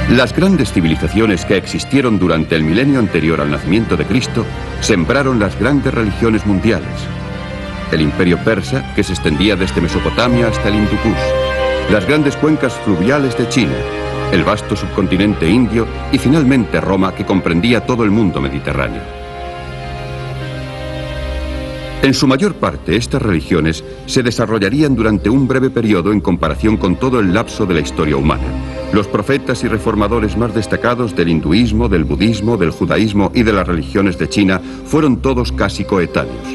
Las grandes civilizaciones que existieron durante el milenio anterior al nacimiento de Cristo sembraron las grandes religiones mundiales. El imperio persa, que se extendía desde Mesopotamia hasta el Hindu Kush, las grandes cuencas fluviales de China, el vasto subcontinente indio y finalmente Roma, que comprendía todo el mundo mediterráneo. En su mayor parte, estas religiones se desarrollarían durante un breve periodo en comparación con todo el lapso de la historia humana. Los profetas y reformadores más destacados del hinduismo, del budismo, del judaísmo y de las religiones de China fueron todos casi coetáneos.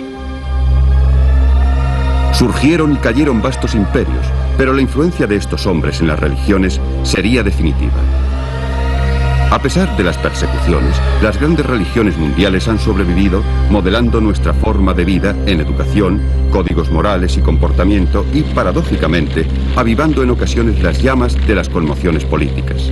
Surgieron y cayeron vastos imperios, pero la influencia de estos hombres en las religiones sería definitiva. A pesar de las persecuciones, las grandes religiones mundiales han sobrevivido modelando nuestra forma de vida en educación, códigos morales y comportamiento y, paradójicamente, avivando en ocasiones las llamas de las conmociones políticas.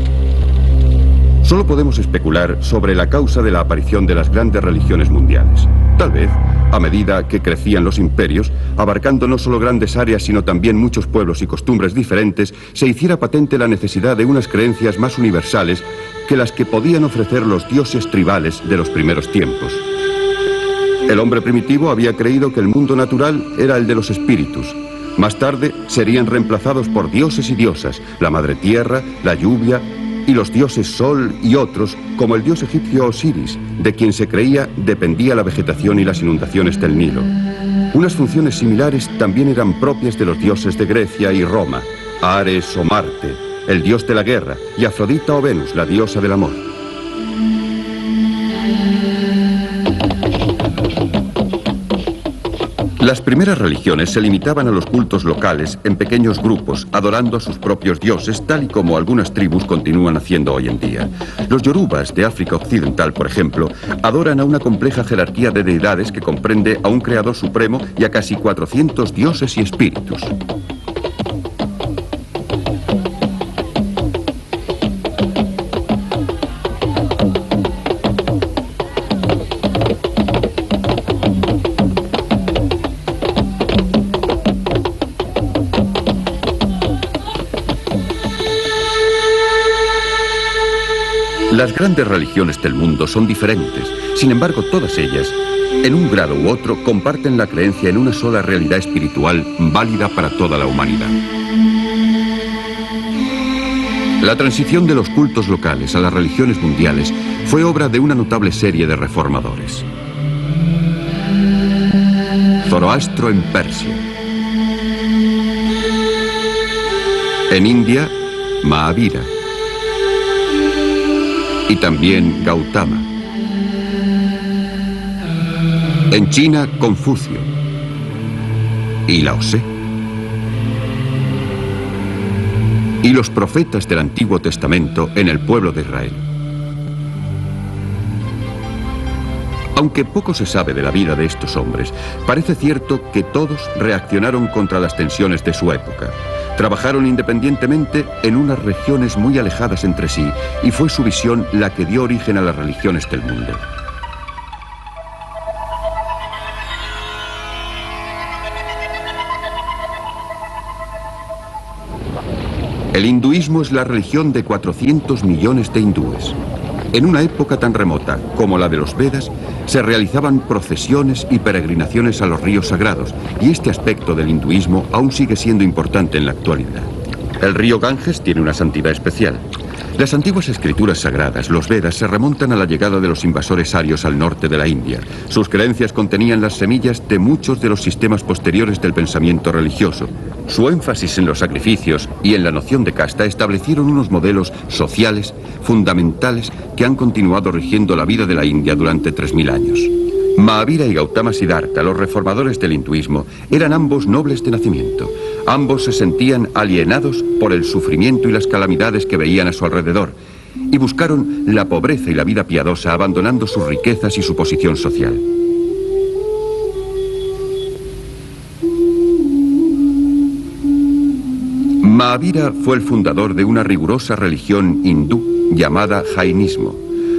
Solo podemos especular sobre la causa de la aparición de las grandes religiones mundiales. Tal vez, a medida que crecían los imperios, abarcando no solo grandes áreas sino también muchos pueblos y costumbres diferentes, se hiciera patente la necesidad de unas creencias más universales que las que podían ofrecer los dioses tribales de los primeros tiempos. El hombre primitivo había creído que el mundo natural era el de los espíritus. Más tarde serían reemplazados por dioses y diosas, la madre tierra, la lluvia y los dioses sol y otros, como el dios egipcio Osiris, de quien se creía dependía la vegetación y las inundaciones del Nilo. Unas funciones similares también eran propias de los dioses de Grecia y Roma, Ares o Marte, el dios de la guerra, y Afrodita o Venus, la diosa del amor. Las primeras religiones se limitaban a los cultos locales en pequeños grupos, adorando a sus propios dioses, tal y como algunas tribus continúan haciendo hoy en día. Los yorubas de África Occidental, por ejemplo, adoran a una compleja jerarquía de deidades que comprende a un creador supremo y a casi 400 dioses y espíritus. Las grandes religiones del mundo son diferentes. Sin embargo, todas ellas, en un grado u otro, comparten la creencia en una sola realidad espiritual válida para toda la humanidad. La transición de los cultos locales a las religiones mundiales fue obra de una notable serie de reformadores. Zoroastro en Persia. En India, Mahavira. Y también Gautama. En China, Confucio. Y Lao Tse. Y los profetas del Antiguo Testamento en el pueblo de Israel. Aunque poco se sabe de la vida de estos hombres, parece cierto que todos reaccionaron contra las tensiones de su época. Trabajaron independientemente en unas regiones muy alejadas entre sí, y fue su visión la que dio origen a las religiones del mundo. El hinduismo es la religión de 400 millones de hindúes. En una época tan remota como la de los Vedas, se realizaban procesiones y peregrinaciones a los ríos sagrados, y este aspecto del hinduismo aún sigue siendo importante en la actualidad. El río Ganges tiene una santidad especial. Las antiguas escrituras sagradas, los Vedas, se remontan a la llegada de los invasores arios al norte de la India. Sus creencias contenían las semillas de muchos de los sistemas posteriores del pensamiento religioso. Su énfasis en los sacrificios y en la noción de casta establecieron unos modelos sociales fundamentales que han continuado rigiendo la vida de la India durante 3000 años. Mahavira y Gautama Siddhartha, los reformadores del hinduismo, eran ambos nobles de nacimiento. Ambos se sentían alienados por el sufrimiento y las calamidades que veían a su alrededor, y buscaron la pobreza y la vida piadosa, abandonando sus riquezas y su posición social. Mahavira fue el fundador de una rigurosa religión hindú llamada jainismo.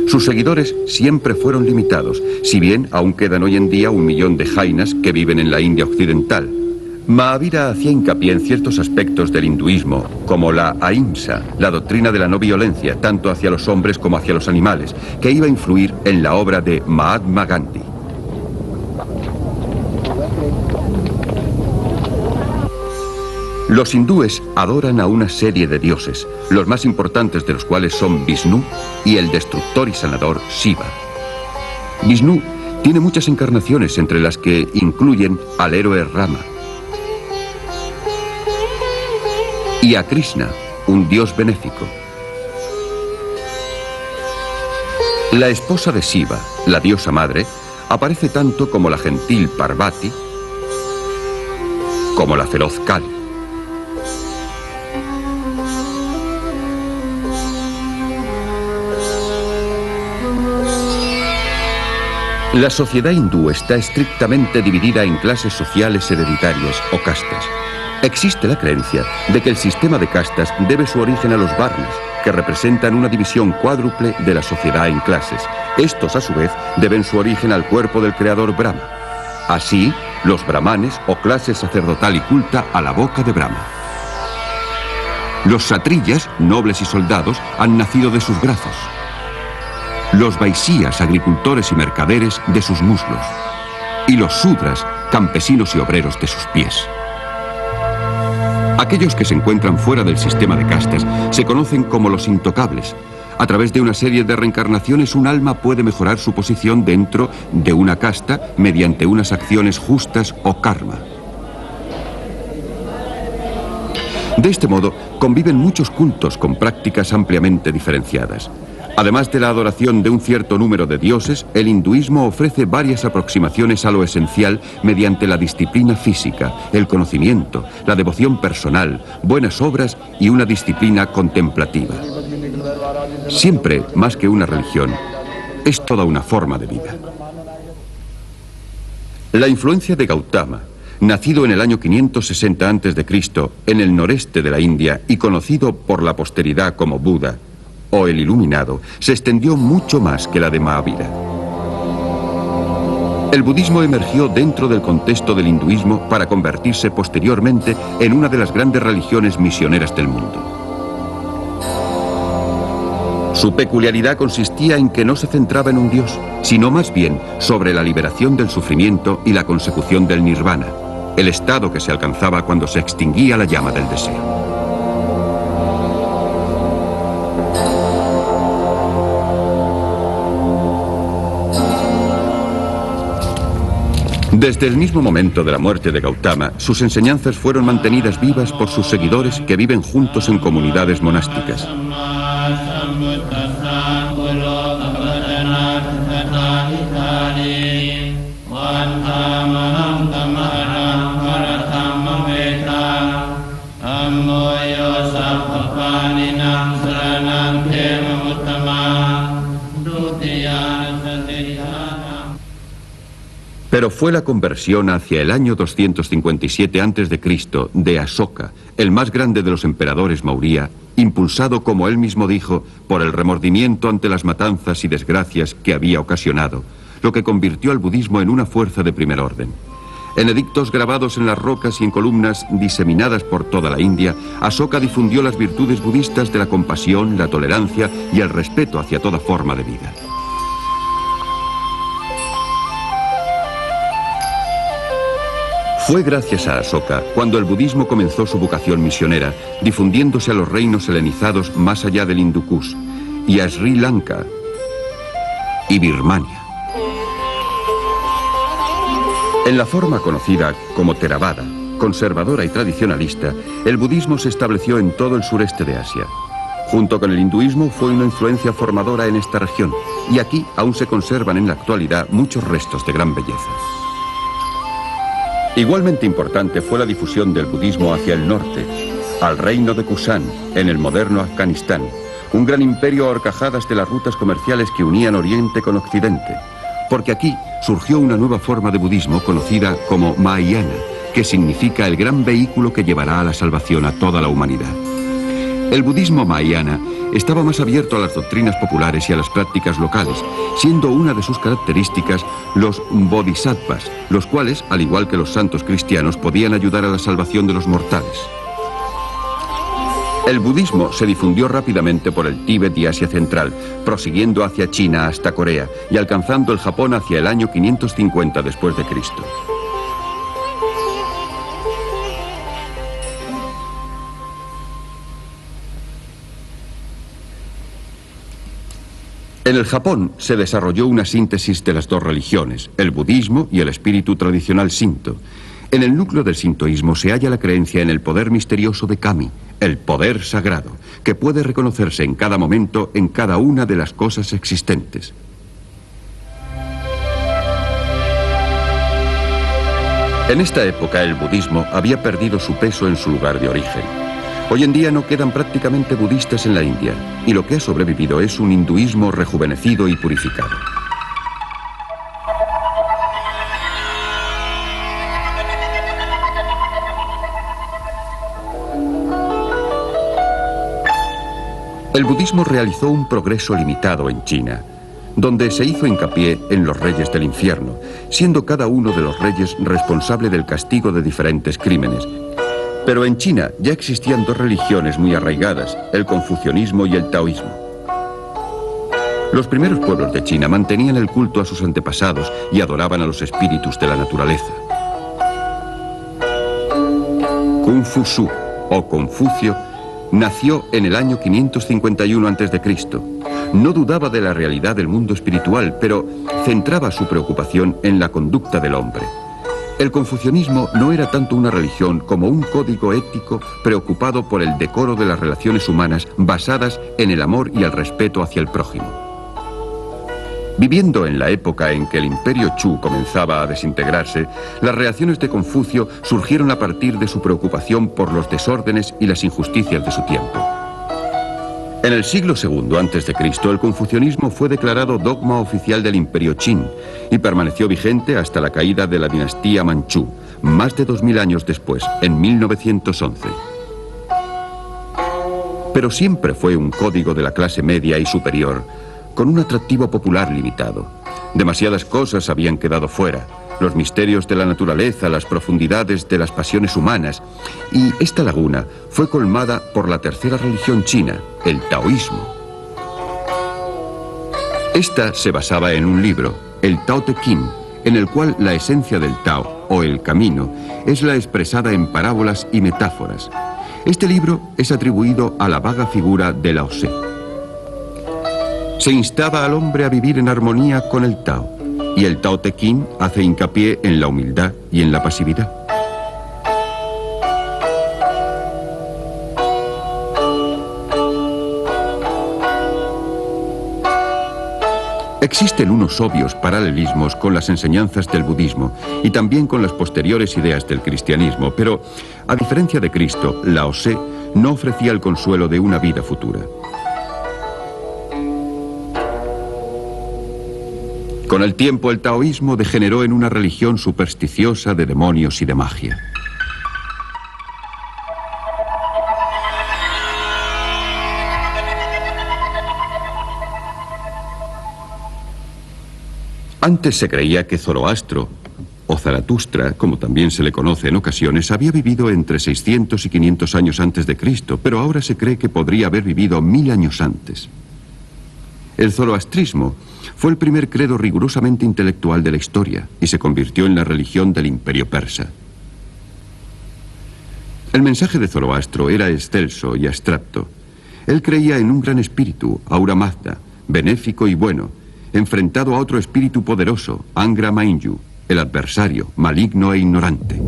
Sus seguidores siempre fueron limitados, si bien aún quedan hoy en día 1 millón de jainas que viven en la India occidental. Mahavira hacía hincapié en ciertos aspectos del hinduismo, como la ahimsa, la doctrina de la no violencia, tanto hacia los hombres como hacia los animales, que iba a influir en la obra de Mahatma Gandhi. Los hindúes adoran a una serie de dioses, los más importantes de los cuales son Vishnu y el destructor y sanador Shiva. Vishnu tiene muchas encarnaciones, entre las que incluyen al héroe Rama, y a Krishna, un dios benéfico. La esposa de Shiva, la diosa madre, aparece tanto como la gentil Parvati como la feroz Kali. La sociedad hindú está estrictamente dividida en clases sociales hereditarias o castas. Existe la creencia de que el sistema de castas debe su origen a los varnas, que representan una división cuádruple de la sociedad en clases. Estos, a su vez, deben su origen al cuerpo del creador Brahma. Así, los brahmanes, o clase sacerdotal y culta, a la boca de Brahma. Los kshatriyas, nobles y soldados, han nacido de sus brazos. Los vaishyas, agricultores y mercaderes, de sus muslos. Y los sudras, campesinos y obreros, de sus pies. Aquellos que se encuentran fuera del sistema de castas se conocen como los intocables. A través de una serie de reencarnaciones, un alma puede mejorar su posición dentro de una casta mediante unas acciones justas o karma. De este modo, conviven muchos cultos con prácticas ampliamente diferenciadas. Además de la adoración de un cierto número de dioses, el hinduismo ofrece varias aproximaciones a lo esencial mediante la disciplina física, el conocimiento, la devoción personal, buenas obras y una disciplina contemplativa. Siempre, más que una religión, es toda una forma de vida. La influencia de Gautama, nacido en el año 560 a.C. en el noreste de la India y conocido por la posteridad como Buda, o el Iluminado, se extendió mucho más que la de Mahavira. El budismo emergió dentro del contexto del hinduismo para convertirse posteriormente en una de las grandes religiones misioneras del mundo. Su peculiaridad consistía en que no se centraba en un dios, sino más bien sobre la liberación del sufrimiento y la consecución del nirvana, el estado que se alcanzaba cuando se extinguía la llama del deseo. Desde el mismo momento de la muerte de Gautama, sus enseñanzas fueron mantenidas vivas por sus seguidores que viven juntos en comunidades monásticas. Pero fue la conversión hacia el año 257 a.C. de Asoka, el más grande de los emperadores Maurya, impulsado, como él mismo dijo, por el remordimiento ante las matanzas y desgracias que había ocasionado, lo que convirtió al budismo en una fuerza de primer orden. En edictos grabados en las rocas y en columnas diseminadas por toda la India, Asoka difundió las virtudes budistas de la compasión, la tolerancia y el respeto hacia toda forma de vida. Fue gracias a Asoka cuando el budismo comenzó su vocación misionera, difundiéndose a los reinos helenizados más allá del Hindu Kush, y a Sri Lanka y Birmania. En la forma conocida como Theravada, conservadora y tradicionalista, el budismo se estableció en todo el sureste de Asia. Junto con el hinduismo fue una influencia formadora en esta región, y aquí aún se conservan en la actualidad muchos restos de gran belleza. Igualmente importante fue la difusión del budismo hacia el norte, al reino de Kusan, en el moderno Afganistán, un gran imperio a horcajadas de las rutas comerciales que unían Oriente con Occidente, porque aquí surgió una nueva forma de budismo conocida como Mahayana, que significa el gran vehículo que llevará a la salvación a toda la humanidad. El budismo mahayana estaba más abierto a las doctrinas populares y a las prácticas locales, siendo una de sus características los bodhisattvas, los cuales, al igual que los santos cristianos, podían ayudar a la salvación de los mortales. El budismo se difundió rápidamente por el Tíbet y Asia Central, prosiguiendo hacia China hasta Corea y alcanzando el Japón hacia el año 550 después de Cristo. En el Japón se desarrolló una síntesis de las dos religiones, el budismo y el espíritu tradicional Shinto. En el núcleo del sintoísmo se halla la creencia en el poder misterioso de Kami, el poder sagrado, que puede reconocerse en cada momento en cada una de las cosas existentes. En esta época el budismo había perdido su peso en su lugar de origen. Hoy en día no quedan prácticamente budistas en la India, y lo que ha sobrevivido es un hinduismo rejuvenecido y purificado. El budismo realizó un progreso limitado en China, donde se hizo hincapié en los reyes del infierno, siendo cada uno de los reyes responsable del castigo de diferentes crímenes. Pero en China ya existían dos religiones muy arraigadas, el confucianismo y el taoísmo. Los primeros pueblos de China mantenían el culto a sus antepasados y adoraban a los espíritus de la naturaleza. Confucius, o Confucio, nació en el año 551 a.C. No dudaba de la realidad del mundo espiritual, pero centraba su preocupación en la conducta del hombre. El confucianismo no era tanto una religión como un código ético preocupado por el decoro de las relaciones humanas basadas en el amor y el respeto hacia el prójimo. Viviendo en la época en que el imperio Chu comenzaba a desintegrarse, las reacciones de Confucio surgieron a partir de su preocupación por los desórdenes y las injusticias de su tiempo. En el siglo II a.C., el confucianismo fue declarado dogma oficial del imperio Qin y permaneció vigente hasta la caída de la dinastía Manchú, más de 2000 años después, en 1911. Pero siempre fue un código de la clase media y superior, con un atractivo popular limitado. Demasiadas cosas habían quedado fuera, los misterios de la naturaleza, las profundidades de las pasiones humanas, y esta laguna fue colmada por la tercera religión china, el taoísmo. Esta se basaba en un libro, el Tao Te Ching, en el cual la esencia del Tao, o el camino, es la expresada en parábolas y metáforas. Este libro es atribuido a la vaga figura de Lao Tse. Se instaba al hombre a vivir en armonía con el Tao, y el Tao Te Ching hace hincapié en la humildad y en la pasividad. Existen unos obvios paralelismos con las enseñanzas del budismo y también con las posteriores ideas del cristianismo, pero, a diferencia de Cristo, Lao Tse no ofrecía el consuelo de una vida futura. Con el tiempo, el taoísmo degeneró en una religión supersticiosa de demonios y de magia. Antes se creía que Zoroastro, o Zaratustra, como también se le conoce en ocasiones, había vivido entre 600 y 500 años antes de Cristo, pero ahora se cree que podría haber vivido 1000 años antes. El zoroastrismo fue el primer credo rigurosamente intelectual de la historia y se convirtió en la religión del imperio persa. El mensaje de Zoroastro era excelso y abstracto. Él creía en un gran espíritu, Ahura Mazda, benéfico y bueno, enfrentado a otro espíritu poderoso, Angra Mainyu, el adversario, maligno e ignorante.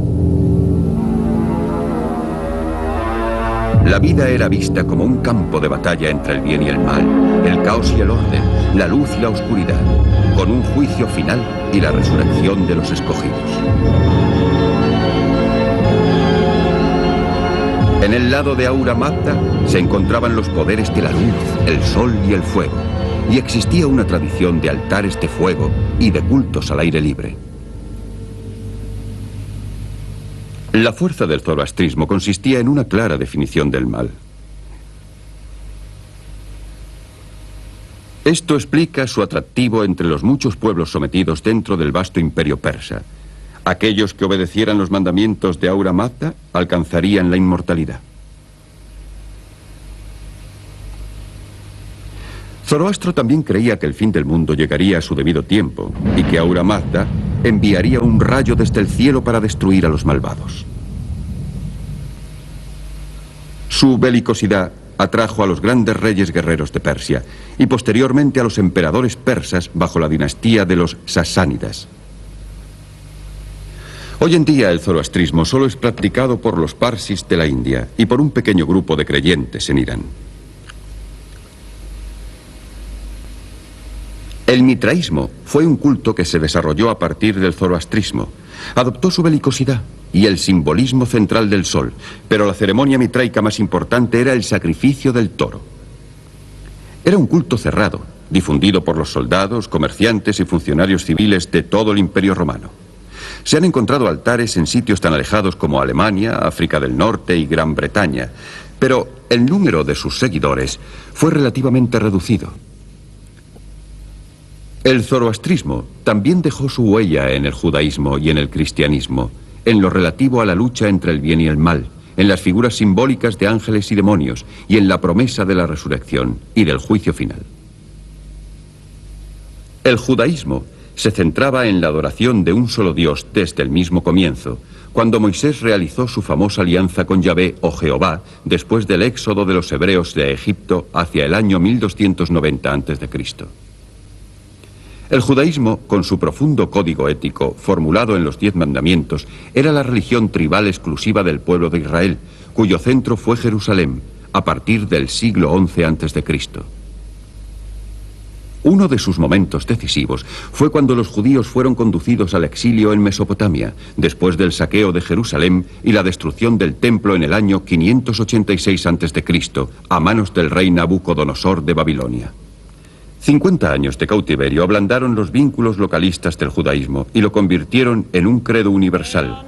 La vida era vista como un campo de batalla entre el bien y el mal, el caos y el orden, la luz y la oscuridad, con un juicio final y la resurrección de los escogidos. En el lado de Ahura Mazda se encontraban los poderes de la luz, el sol y el fuego, y existía una tradición de altares de fuego y de cultos al aire libre. La fuerza del zoroastrismo consistía en una clara definición del mal. Esto explica su atractivo entre los muchos pueblos sometidos dentro del vasto imperio persa. Aquellos que obedecieran los mandamientos de Ahura Mazda alcanzarían la inmortalidad. Zoroastro también creía que el fin del mundo llegaría a su debido tiempo y que Ahura Mazda enviaría un rayo desde el cielo para destruir a los malvados. Su belicosidad atrajo a los grandes reyes guerreros de Persia y posteriormente a los emperadores persas bajo la dinastía de los sasánidas. Hoy en día el zoroastrismo solo es practicado por los parsis de la India y por un pequeño grupo de creyentes en Irán. El mitraísmo fue un culto que se desarrolló a partir del zoroastrismo. Adoptó su belicosidad y el simbolismo central del sol, pero la ceremonia mitraica más importante era el sacrificio del toro. Era un culto cerrado, difundido por los soldados, comerciantes y funcionarios civiles de todo el Imperio Romano. Se han encontrado altares en sitios tan alejados como Alemania, África del Norte y Gran Bretaña, pero el número de sus seguidores fue relativamente reducido. El zoroastrismo también dejó su huella en el judaísmo y en el cristianismo, en lo relativo a la lucha entre el bien y el mal, en las figuras simbólicas de ángeles y demonios y en la promesa de la resurrección y del juicio final. El judaísmo se centraba en la adoración de un solo Dios desde el mismo comienzo, cuando Moisés realizó su famosa alianza con Yahvé o Jehová después del éxodo de los hebreos de Egipto hacia el año 1290 a.C. El judaísmo, con su profundo código ético formulado en los 10 mandamientos, era la religión tribal exclusiva del pueblo de Israel, cuyo centro fue Jerusalén, a partir del siglo XI a.C. Uno de sus momentos decisivos fue cuando los judíos fueron conducidos al exilio en Mesopotamia, después del saqueo de Jerusalén y la destrucción del templo en el año 586 a.C., a manos del rey Nabucodonosor de Babilonia. 50 años de cautiverio ablandaron los vínculos localistas del judaísmo y lo convirtieron en un credo universal.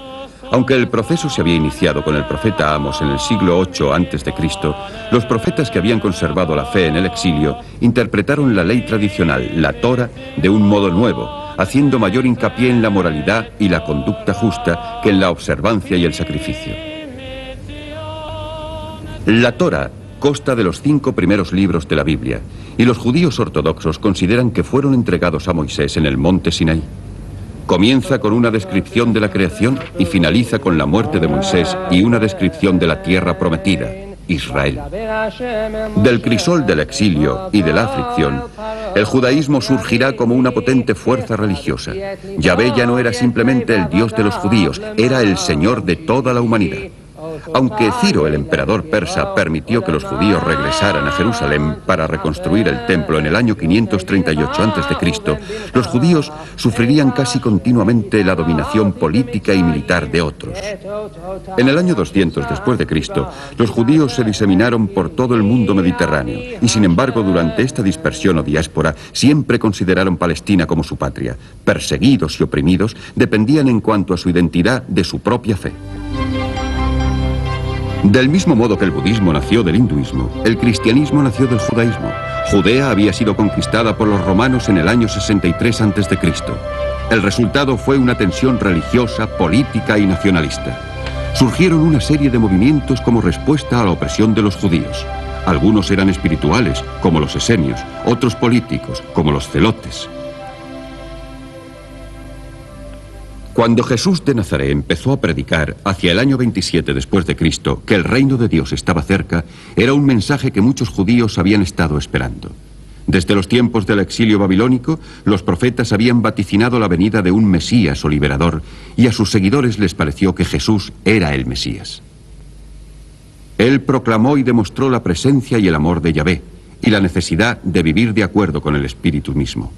Aunque el proceso se había iniciado con el profeta Amos en el siglo VIII a.C., los profetas que habían conservado la fe en el exilio interpretaron la ley tradicional, la Torá, de un modo nuevo, haciendo mayor hincapié en la moralidad y la conducta justa que en la observancia y el sacrificio. La Torá consta de los 5 primeros libros de la Biblia, y los judíos ortodoxos consideran que fueron entregados a Moisés en el monte Sinaí. Comienza con una descripción de la creación y finaliza con la muerte de Moisés y una descripción de la tierra prometida, Israel. Del crisol del exilio y de la aflicción, el judaísmo surgirá como una potente fuerza religiosa. Yahvé ya no era simplemente el Dios de los judíos, era el Señor de toda la humanidad. Aunque Ciro, el emperador persa, permitió que los judíos regresaran a Jerusalén para reconstruir el templo en el año 538 a.C., los judíos sufrirían casi continuamente la dominación política y militar de otros. En el año 200 después de Cristo, los judíos se diseminaron por todo el mundo mediterráneo y, sin embargo, durante esta dispersión o diáspora, siempre consideraron Palestina como su patria. Perseguidos y oprimidos, dependían en cuanto a su identidad de su propia fe. Del mismo modo que el budismo nació del hinduismo, el cristianismo nació del judaísmo. Judea había sido conquistada por los romanos en el año 63 a.C. El resultado fue una tensión religiosa, política y nacionalista. Surgieron una serie de movimientos como respuesta a la opresión de los judíos. Algunos eran espirituales, como los esenios, otros políticos, como los celotes. Cuando Jesús de Nazaret empezó a predicar hacia el año 27 después de Cristo que el reino de Dios estaba cerca, era un mensaje que muchos judíos habían estado esperando. Desde los tiempos del exilio babilónico, los profetas habían vaticinado la venida de un Mesías o liberador, y a sus seguidores les pareció que Jesús era el Mesías. Él proclamó y demostró la presencia y el amor de Yahvé, y la necesidad de vivir de acuerdo con el Espíritu mismo.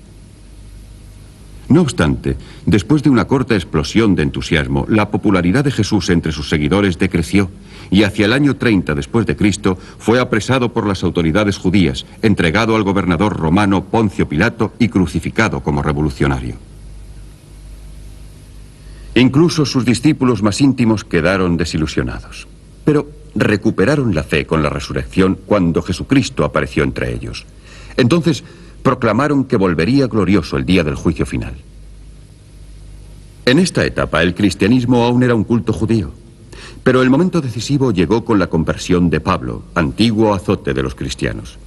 No obstante, después de una corta explosión de entusiasmo, la popularidad de Jesús entre sus seguidores decreció, y hacia el año 30 después de Cristo fue apresado por las autoridades judías, entregado al gobernador romano Poncio Pilato y crucificado como revolucionario. Incluso sus discípulos más íntimos quedaron desilusionados, pero recuperaron la fe con la resurrección cuando Jesucristo apareció entre ellos. Entonces, proclamaron que volvería glorioso el día del juicio final. En esta etapa, el cristianismo aún era un culto judío, pero el momento decisivo llegó con la conversión de Pablo, antiguo azote de los cristianos.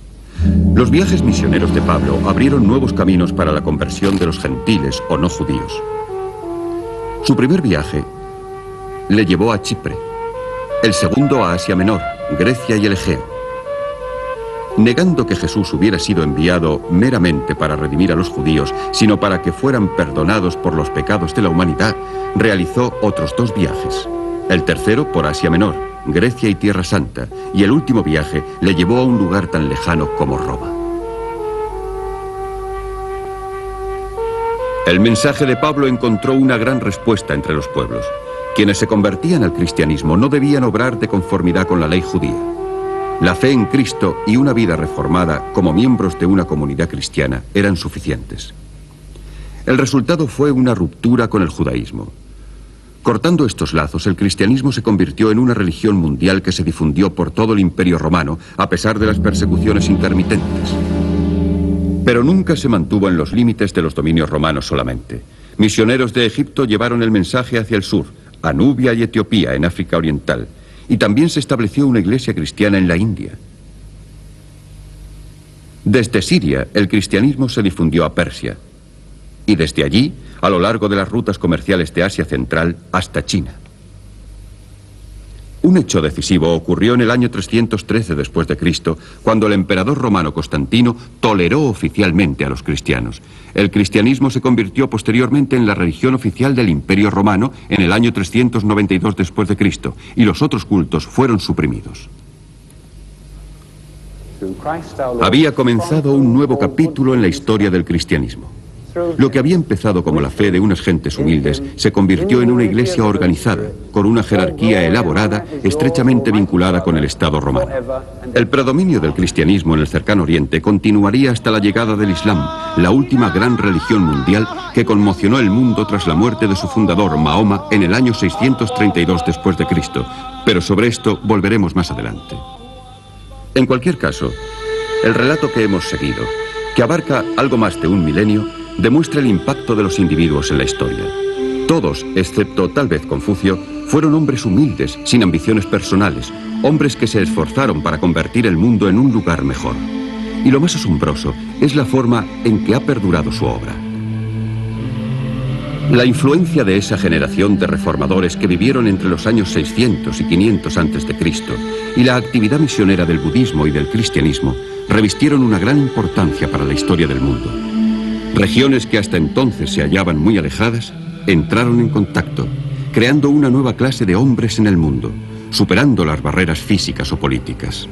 Los viajes misioneros de Pablo abrieron nuevos caminos para la conversión de los gentiles o no judíos. Su primer viaje le llevó a Chipre, el segundo a Asia Menor, Grecia y el Egeo. Negando que Jesús hubiera sido enviado meramente para redimir a los judíos, sino para que fueran perdonados por los pecados de la humanidad, realizó otros 2 viajes. El tercero por Asia Menor, Grecia y Tierra Santa, y el último viaje le llevó a un lugar tan lejano como Roma. El mensaje de Pablo encontró una gran respuesta entre los pueblos. Quienes se convertían al cristianismo no debían obrar de conformidad con la ley judía. La fe en Cristo y una vida reformada como miembros de una comunidad cristiana eran suficientes. El resultado fue una ruptura con el judaísmo. Cortando estos lazos, el cristianismo se convirtió en una religión mundial que se difundió por todo el Imperio Romano, a pesar de las persecuciones intermitentes. Pero nunca se mantuvo en los límites de los dominios romanos solamente. Misioneros de Egipto llevaron el mensaje hacia el sur, a Nubia y Etiopía, en África Oriental, y también se estableció una iglesia cristiana en la India. Desde Siria, el cristianismo se difundió a Persia, y desde allí, a lo largo de las rutas comerciales de Asia Central hasta China. Un hecho decisivo ocurrió en el año 313 después de Cristo, cuando el emperador romano Constantino toleró oficialmente a los cristianos. El cristianismo se convirtió posteriormente en la religión oficial del Imperio Romano en el año 392 después de Cristo, y los otros cultos fueron suprimidos. Había comenzado un nuevo capítulo en la historia del cristianismo. Lo que había empezado como la fe de unas gentes humildes se convirtió en una iglesia organizada, con una jerarquía elaborada, estrechamente vinculada con el Estado romano. El predominio del cristianismo en el cercano Oriente continuaría hasta la llegada del Islam, la última gran religión mundial que conmocionó el mundo tras la muerte de su fundador, Mahoma, en el año 632 después de Cristo. Pero sobre esto volveremos más adelante. En cualquier caso, el relato que hemos seguido, que abarca algo más de un milenio, demuestra el impacto de los individuos en la historia. Todos, excepto tal vez Confucio, fueron hombres humildes, sin ambiciones personales, hombres que se esforzaron para convertir el mundo en un lugar mejor. Y lo más asombroso es la forma en que ha perdurado su obra. La influencia de esa generación de reformadores que vivieron entre los años 600 y 500 a.C. y la actividad misionera del budismo y del cristianismo revistieron una gran importancia para la historia del mundo. Regiones que hasta entonces se hallaban muy alejadas, entraron en contacto, creando una nueva clase de hombres en el mundo, superando las barreras físicas o políticas.